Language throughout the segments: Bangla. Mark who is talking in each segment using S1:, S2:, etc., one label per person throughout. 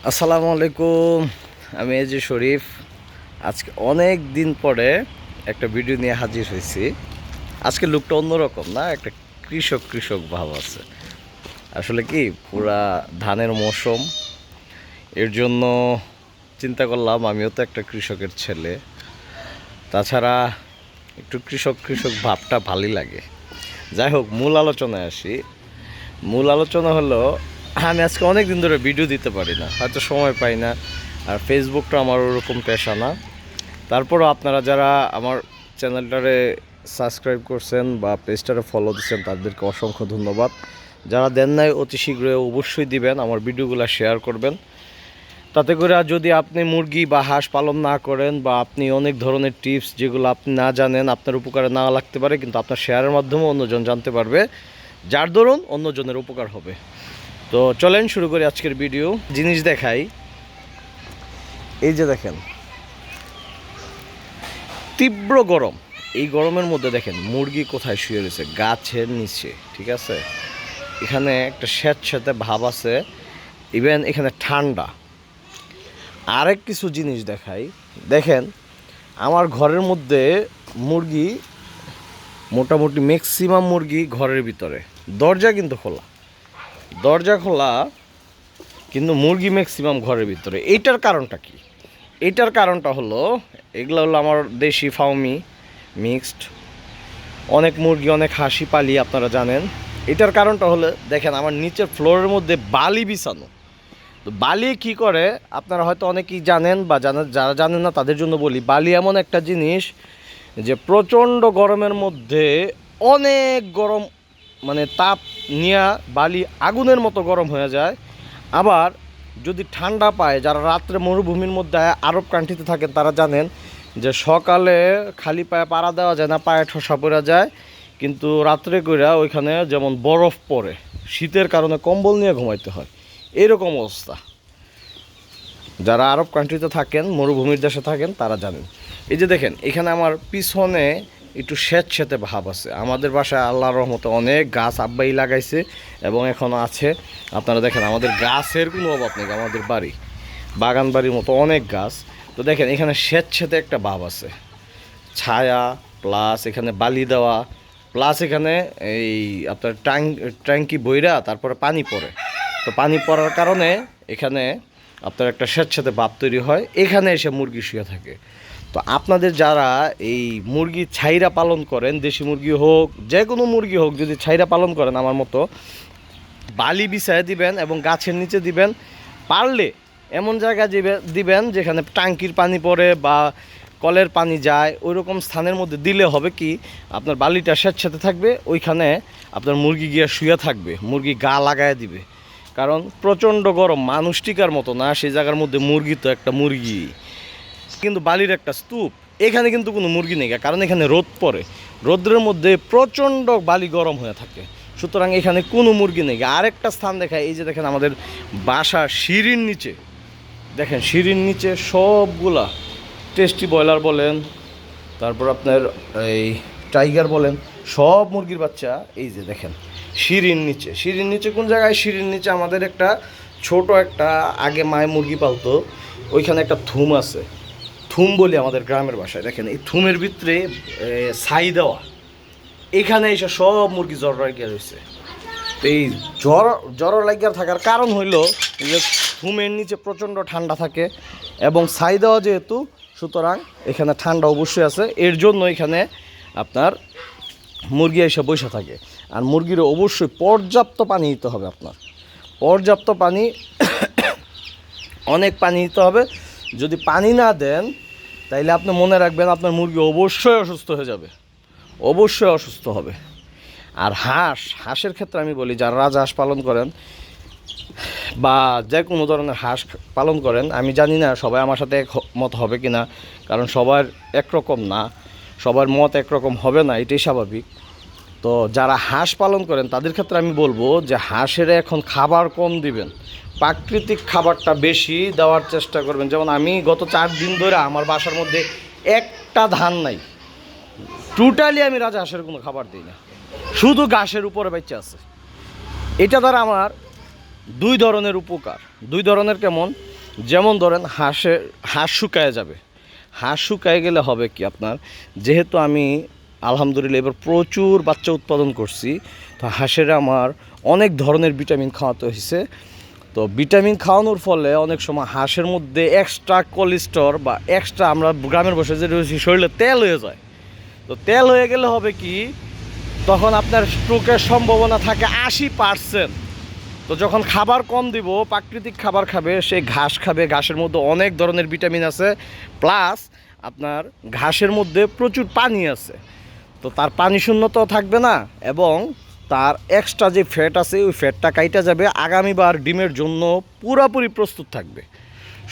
S1: আসসালামু আলাইকুম। আমি এজি শরীফ। আজকে অনেক দিন পরে একটা ভিডিও নিয়ে হাজির হয়েছি। আজকে লুকটা অন্যরকম না, একটা কৃষক কৃষক ভাব আছে। আসলে কি পুরা ধানের মৌসুম, এর জন্য চিন্তা করলাম আমিও তো একটা কৃষকের ছেলে। তাছাড়া একটু কৃষক কৃষক ভাবটা ভালোই লাগে। যাই হোক, মূল আলোচনায় আসি। মূল আলোচনা হলো, আমি আজকে অনেক দিন ধরে ভিডিও দিতে পারি না, হয়তো সময় পাই না। আর ফেসবুকটা আমার ওরকম পেশা না। তারপরও আপনারা যারা আমার চ্যানেলটারে সাবস্ক্রাইব করছেন বা পেজটারে ফলো দিচ্ছেন তাদেরকে অসংখ্য ধন্যবাদ। যারা দেন নাই অতি শীঘ্রই অবশ্যই দিবেন, আমার ভিডিওগুলো শেয়ার করবেন। তাতে করে যদি আপনি মুরগি বা হাঁস পালন না করেন বা আপনি অনেক ধরনের টিপস যেগুলো আপনি না জানেন, আপনার উপকারে না লাগতে পারে, কিন্তু আপনার শেয়ারের মাধ্যমে অন্যজন জানতে পারবে, যার দরুন অন্যজনের উপকার হবে। তো চলেন শুরু করি আজকের ভিডিও। জিনিস দেখাই, এই যে দেখেন তীব্র গরম। এই গরমের মধ্যে দেখেন মুরগি কোথায় শুয়ে রয়েছে, গাছের নিচে, ঠিক আছে। এখানে একটা স্যাঁতস্যাঁতে ভাব আছে, ইভেন এখানে ঠান্ডা। আরেক কিছু জিনিস দেখাই, দেখেন আমার ঘরের মধ্যে মুরগি, মোটামুটি ম্যাক্সিমাম মুরগি ঘরের ভিতরে, দরজা কিন্তু খোলা, দরজা খোলা, কিন্তু মুরগি ম্যাক্সিমাম ঘরের ভিতরে। এইটার কারণটা কি? এইটার কারণটা হলো, এগুলো হলো আমার দেশি ফাউমি মিক্সড, অনেক মুরগি অনেক হাসি পালি, আপনারা জানেন। এটার কারণটা হলো, দেখেন আমার নিচের ফ্লোরের মধ্যে বালি বিছানো। তো বালি কি করে আপনারা হয়তো অনেকেই জানেন, বা জানেন, যারা জানেন না তাদের জন্য বলি। বালি এমন একটা জিনিস যে প্রচণ্ড গরমের মধ্যে অনেক গরম, মানে তাপ নিয়ে বালি আগুনের মতো গরম হয়ে যায়। আবার যদি ঠান্ডা পায়, যারা রাত্রে মরুভূমির মধ্যে আরব কান্ট্রিতে থাকেন তারা জানেন যে সকালে খালি পায়ে পাড়া দেওয়া যায় না, পায়ে ঠসা পড়ে যায়, কিন্তু রাত্রে কইরা ওইখানে যেমন বরফ পড়ে, শীতের কারণে কম্বল নিয়ে ঘুমাইতে হয়, এরকম অবস্থা। যারা আরব কান্ট্রিতে থাকেন, মরুভূমির দেশে থাকেন, তারা জানেন। এই যে দেখেন এখানে আমার পিছনে একটু স্যাঁতস্যাঁতে ভাব আছে। আমাদের বাসায় আল্লাহর রহমতে অনেক গাছ আব্বাই লাগাইছে এবং এখনও আছে। আপনারা দেখেন আমাদের গাছের কোনো অভাব নেই, আমাদের বাড়ি বাগান বাড়ির মতো অনেক গাছ। তো দেখেন এখানে স্যাঁতস্যাঁতে একটা ভাব আছে, ছায়া প্লাস এখানে বালি দেওয়া, প্লাস এখানে এই আপনার ট্যাঙ্কি বইরা তারপরে পানি পড়ে। তো পানি পড়ার কারণে এখানে আপনার একটা স্যাঁতস্যাঁতে ভাব তৈরি হয়, এখানে এসে মুরগি শুয়ে থাকে। তো আপনাদের যারা এই মুরগি ছাইরা পালন করেন, দেশি মুরগি হোক যে কোনো মুরগি হোক, যদি ছাইরা পালন করেন আমার মতো, বালি বিছায় দিবেন এবং গাছের নিচে দিবেন। পারলে এমন জায়গায় দিবেন যেখানে ট্যাঙ্কির পানি পড়ে বা কলের পানি যায়, ওই রকম স্থানের মধ্যে দিলে হবে কি, আপনার বালিটা স্যাঁতস্যাঁতে থাকবে, ওইখানে আপনার মুরগি গিয়ে শুয়ে থাকবে, মুরগি গা লাগায় দিবে। কারণ প্রচণ্ড গরম, মানুষ টিকার মতো না, সেই জায়গার মধ্যে মুরগি তো একটা মুরগি, কিন্তু বালির একটা স্তূপ। এখানে কিন্তু কোনো মুরগি নেই, কারণ এখানে রোদ পড়ে, রোদ্রের মধ্যে প্রচণ্ড বালি গরম হয়ে থাকে, সুতরাং এখানে কোনো মুরগি নেই। আরেকটা স্থান দেখায়, এই যে দেখেন আমাদের বাসা সিঁড়ির নিচে, দেখেন সিঁড়ির নিচে সবগুলা টেস্টি ব্রয়লার বলেন, তারপর আপনার এই টাইগার বলেন, সব মুরগির বাচ্চা এই যে দেখেন সিঁড়ির নিচে। সিঁড়ির নিচে কোন জায়গায়? সিঁড়ির নিচে আমাদের একটা ছোট একটা, আগে মায়ে মুরগি পালতো, ওইখানে একটা থুম আছে, থুম বলি আমাদের গ্রামের ভাষায়। দেখেন এই থুমের ভিতরে ছাই দেওয়া, এখানে এসে সব মুরগি জ্বর লাগিয়ে রয়েছে। তো এই জ্বর লাগিয়ে থাকার কারণ হইল যে থুমের নিচে প্রচণ্ড ঠান্ডা থাকে এবং ছাই দেওয়া যেহেতু, সুতরাং এখানে ঠান্ডা অবশ্যই আছে, এর জন্য এখানে আপনার মুরগি এসে বসে থাকে। আর মুরগির অবশ্যই পর্যাপ্ত পানি দিতে হবে, আপনার পর্যাপ্ত পানি, অনেক পানি দিতে হবে। যদি পানি না দেন তাইলে আপনি মনে রাখবেন আপনার মুরগি অবশ্যই অসুস্থ হয়ে যাবে, অবশ্যই অসুস্থ হবে। আর হাঁসের ক্ষেত্রে আমি বলি, যারা রাজহাঁস পালন করেন বা যে কোনো ধরনের হাঁস পালন করেন, আমি জানি না সবাই আমার সাথে একমত হবে কি না, কারণ সবার একরকম না, সবার মত একরকম হবে না, এটাই স্বাভাবিক। তো যারা হাঁস পালন করেন তাদের ক্ষেত্রে আমি বলবো যে হাঁসের এখন খাবার কম দিবেন, প্রাকৃতিক খাবারটা বেশি দেওয়ার চেষ্টা করবেন। যেমন আমি গত 4 দিন ধরে আমার বাসার মধ্যে একটা ধান নাই, টোটালি আমি রাজহাঁসের কোনো খাবার দিই না, শুধু ঘাসের উপরে বাচ্চা আছে। এটা দ্বারা আমার 2 ধরনের উপকার। 2 ধরনের কেমন? যেমন ধরেন হাঁস শুকায় যাবে, হাঁস শুকায় গেলে হবে কি আপনার, যেহেতু আমি আলহামদুলিল্লাহ এবার প্রচুর বাচ্চা উৎপাদন করছি, তো হাঁসের আমার অনেক ধরনের ভিটামিন খাওয়াতে হয়েছে। তো ভিটামিন খাওয়ানোর ফলে অনেক সময় হাঁসের মধ্যে এক্সট্রা কোলেস্টর বা এক্সট্রা আমরা গ্রামের বসে যে শরীরে তেল হয়ে যায়। তো তেল হয়ে গেলে হবে কি, তখন আপনার স্ট্রোকের সম্ভাবনা থাকে 80%। তো যখন খাবার কম দিব, প্রাকৃতিক খাবার খাবে, সে ঘাস খাবে, ঘাসের মধ্যে অনেক ধরনের ভিটামিন আছে, প্লাস আপনার ঘাসের মধ্যে প্রচুর পানি আছে। তো তার পানি শূন্যতাও থাকবে না, এবং তার এক্সট্রা যে ফ্যাট আছে ওই ফ্যাটটা কাইটা যাবে, আগামীবার ডিমের জন্য পুরোপুরি প্রস্তুত থাকবে।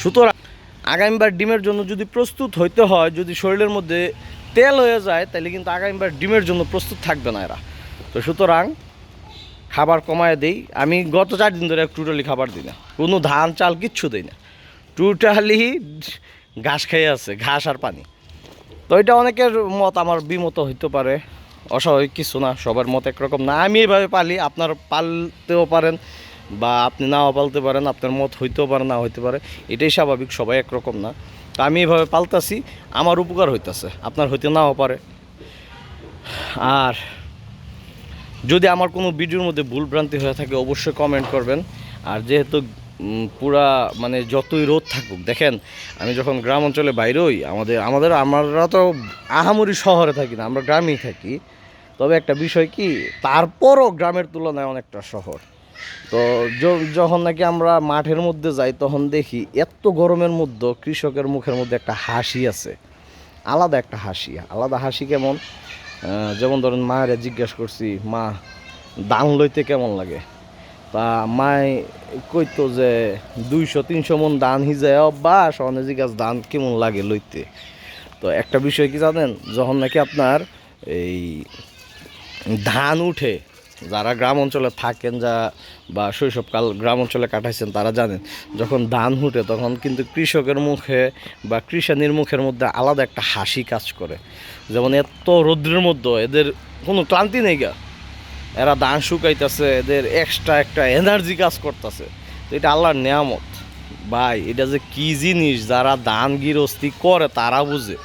S1: সুতরাং আগামীবার ডিমের জন্য যদি প্রস্তুত হইতে হয়, যদি শরীরের মধ্যে তেল হয়ে যায়, তাহলে কিন্তু আগামীবার ডিমের জন্য প্রস্তুত থাকবে না এরা। তো সুতরাং খাবার কমায় দেই। আমি গত 4 দিন ধরে টোটালি খাবার দিই না, কোনো ধান চাল কিচ্ছু দিই না, টোটালি ঘাস খেয়ে আছে, ঘাস আর পানি। তো এটা অনেকের মত, আমার বিমত হইতে পারে, অস্বাভাবিক কিছু না, সবার মত একরকম না। আমি এইভাবে পালি, আপনার পালতেও পারেন বা আপনি নাও পালতে পারেন, আপনার মত হইতেও পারে, না হইতে পারে, এটাই স্বাভাবিক, সবাই একরকম না। তো আমি এইভাবে পালতাছি, আমার উপকার হইতেছে, আপনার হইতে নাও পারে। আর যদি আমার কোনো ভিডিওর মধ্যে ভুল ভ্রান্তি হয়ে থাকে অবশ্যই কমেন্ট করবেন। আর যেহেতু পুরা মানে যতই রোদ থাকুক, দেখেন আমি যখন গ্রাম অঞ্চলে বাইরে হই, আমরা তো আহামরি শহরে থাকি না, আমরা গ্রামেই থাকি। তবে একটা বিষয় কি, তারপরও গ্রামের তুলনায় অনেকটা শহর। তো যখন নাকি আমরা মাঠের মধ্যে যাই, তখন দেখি এত গরমের মধ্যে কৃষকের মুখের মধ্যে একটা হাসি আছে, আলাদা একটা হাসি। আলাদা হাসি কেমন? যেমন ধরেন মায়েরা জিজ্ঞেস করছি, মা ধান লইতে কেমন লাগে? তা মায় কইতো যে 200-300 মন ধান হিজায় অভ্যাস, অনেক জিজ্ঞাস ধান কেমন লাগে লইতে। তো একটা বিষয় কি জানেন, যখন নাকি আপনার এই ধান উঠে, যারা গ্রাম অঞ্চলে থাকেন বা শৈশবকাল গ্রাম অঞ্চলে কাটাইছেন তারা জানেন, যখন ধান উঠে তখন কিন্তু কৃষকের মুখে বা কৃষানির মুখের মধ্যে আলাদা একটা হাসি কাজ করে। যেমন এত রৌদ্রের মধ্যে এদের কোনো ক্লান্তি নেই গা, এরা ধান শুকাইতেছে, এদের এক্সট্রা একটা এনার্জি কাজ করতেছে। তো এটা আল্লাহর নেয়ামত ভাই, এটা যে কী জিনিস, যারা ধান গৃহস্থী করে তারা বুঝে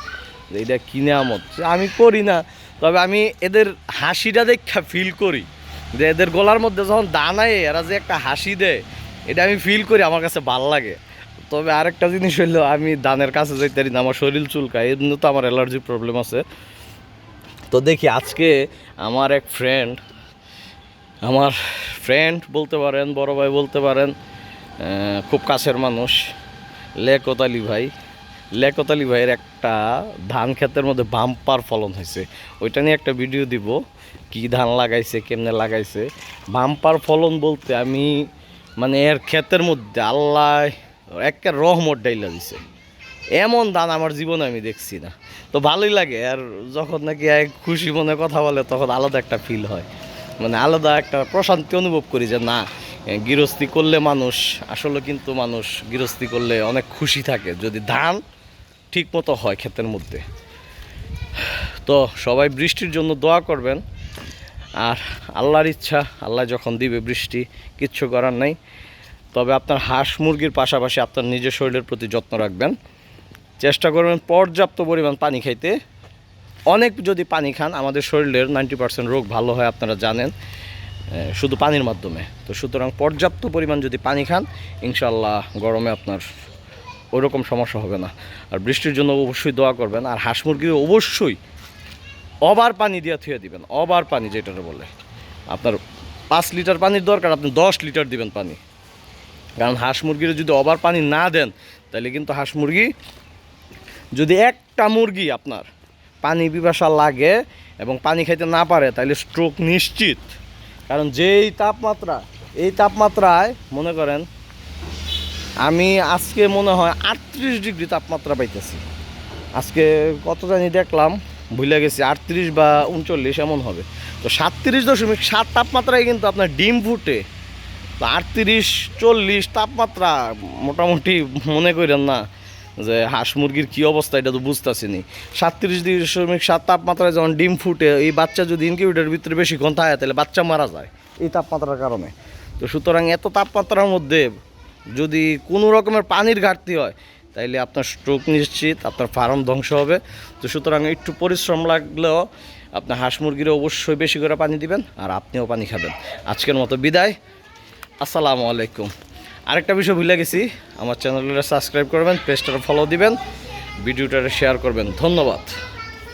S1: যে এটা কী নেয়ামত। আমি করি না, তবে আমি এদের হাসিটা দেখা ফিল করি, যে এদের গলার মধ্যে যখন দান আয় এরা যে একটা হাসি দেয়, এটা আমি ফিল করি, আমার কাছে ভাল লাগে। তবে আরেকটা জিনিস হইলো, আমি ধানের কাছে যাইতে পারি না, আমার শরীর চুলকায়, এর জন্য তো আমার অ্যালার্জি প্রবলেম আছে। তো দেখি আজকে আমার এক ফ্রেন্ড বলতে পারেন, বড় ভাই বলতে পারেন, খুব কাছের মানুষ, লেকত আলী ভাইয়ের একটা ধান ক্ষেতের মধ্যে বাম্পার ফলন হয়েছে। ওইটা নিয়ে একটা ভিডিও দিব, কি ধান লাগাইছে, কেমনে লাগাইছে। বাম্পার ফলন বলতে আমি মানে এর ক্ষেতের মধ্যে আল্লাহ একটা রহমত ডাইলা দিছে, এমন ধান আমার জীবনে আমি দেখছি না। তো ভালোই লাগে, আর যখন নাকি এক খুশি মনে কথা বলে তখন আলাদা একটা ফিল হয়, মানে আলাদা একটা প্রশান্তি অনুভব করি যে না, গৃহস্থী করলে মানুষ আসলে কিন্তু মানুষ গৃহস্থী করলে অনেক খুশি থাকে যদি ধান ঠিক মতো হয় ক্ষেতের মধ্যে। তো সবাই বৃষ্টির জন্য দোয়া করবেন, আর আল্লাহর ইচ্ছা, আল্লাহ যখন দিবে বৃষ্টি, কিচ্ছু করার নাই। তবে আপনার হাঁস মুরগির পাশাপাশি আপনার নিজের শরীরের প্রতি যত্ন রাখবেন, চেষ্টা করবেন পর্যাপ্ত পরিমাণ পানি খাইতে। অনেক যদি পানি খান, আমাদের শরীরের 90% রোগ ভালো হয়, আপনারা জানেন, শুধু পানির মাধ্যমে। তো সুতরাং পর্যাপ্ত পরিমাণ যদি পানি খান, ইনশাল্লাহ গরমে আপনার ওইরকম সমস্যা হবে না। আর বৃষ্টির জন্য অবশ্যই দোয়া করবেন। আর হাঁস মুরগি অবশ্যই ওভার পানি দিয়ে থুয়ে দিবেন, ওভার পানি যেটা বলে, আপনার 5 লিটার পানির দরকার, আপনি 10 লিটার দিবেন পানি। কারণ হাঁস মুরগির যদি ওভার পানি না দেন, তাহলে কিন্তু হাঁস মুরগি, যদি একটা মুরগি আপনার পানি পিপাসা লাগে এবং পানি খাইতে না পারে, তাহলে স্ট্রোক নিশ্চিত। কারণ যেই তাপমাত্রা, এই তাপমাত্রায় মনে করেন আমি আজকে মনে হয় 38 ডিগ্রি তাপমাত্রা পাইতেছি। আজকে কত জানি দেখলাম, ভুলে গেছি, 38 বা 39 এমন হবে। তো 37.7 তাপমাত্রায় কিন্তু আপনার ডিম ফুটে। তো 38-40 তাপমাত্রা মোটামুটি মনে করেন না যে হাঁস মুরগির কী অবস্থা, এটা তো বুঝতেছি নি। 37.7 তাপমাত্রায় যখন ডিম ফুটে, এই বাচ্চা যদি ইনকিউবেটরের ভিতরে বেশিক্ষণ থাকে, তাহলে বাচ্চা মারা যায় এই তাপমাত্রার কারণে। তো সুতরাং এত তাপমাত্রার মধ্যে যদি কোনো রকমের পানির ঘাটতি হয় তাইলে আপনার স্ট্রোক নিশ্চিত, আপনার ফার্ম ধ্বংস হবে। তো সুতরাং একটু পরিশ্রম লাগলেও আপনার হাঁস মুরগিরে অবশ্যই বেশি করে পানি দিবেন, আর আপনিও পানি খাবেন। আজকের মতো বিদায়, আসসালামু আলাইকুম। আরেকটা বিষয় ভুলে গেছি, আমার চ্যানেলটা সাবস্ক্রাইব করবেন, পেজটা ফলো দিবেন, ভিডিওটা শেয়ার করবেন। ধন্যবাদ।